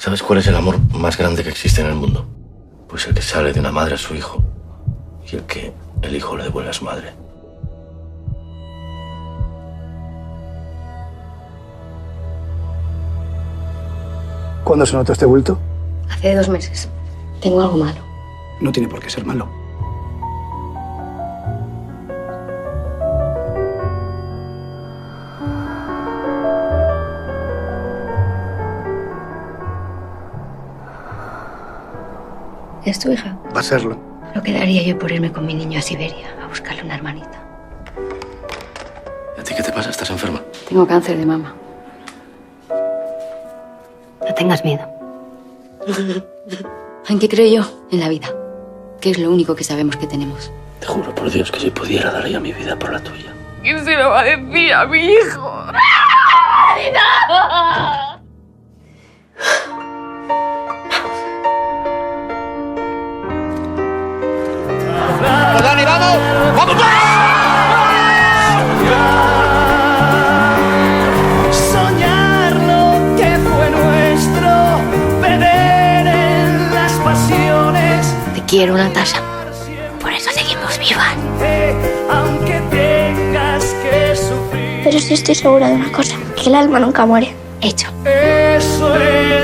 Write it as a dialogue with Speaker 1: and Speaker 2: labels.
Speaker 1: ¿Sabes cuál es el amor más grande que existe en el mundo? Pues el que sale de una madre a su hijo y el que el hijo le devuelve a su madre.
Speaker 2: ¿Cuándo se notó este bulto?
Speaker 3: Hace 2 meses. Tengo algo malo.
Speaker 2: No tiene por qué ser malo.
Speaker 3: ¿Es tu hija?
Speaker 2: Va a serlo.
Speaker 3: Lo que daría yo por irme con mi niño a Siberia a buscarle una hermanita.
Speaker 1: ¿A ti qué te pasa? ¿Estás enferma?
Speaker 3: Tengo cáncer de mama. No tengas miedo. ¿En qué creo yo? En la vida. Que es lo único que sabemos que tenemos.
Speaker 1: Te juro por Dios que si pudiera daría mi vida por la tuya.
Speaker 3: ¿Quién se lo va a decir a mi hijo?
Speaker 4: ¡Vamos, Dani, vamos! ¡Vamos!
Speaker 5: Soñar lo que fue nuestro, beber en las pasiones.
Speaker 3: Te quiero, Natasha. Por eso seguimos vivas.
Speaker 5: Aunque tengas que sufrir.
Speaker 6: Pero sí estoy segura de una cosa, que el alma nunca muere.
Speaker 3: Hecho.
Speaker 5: Eso es.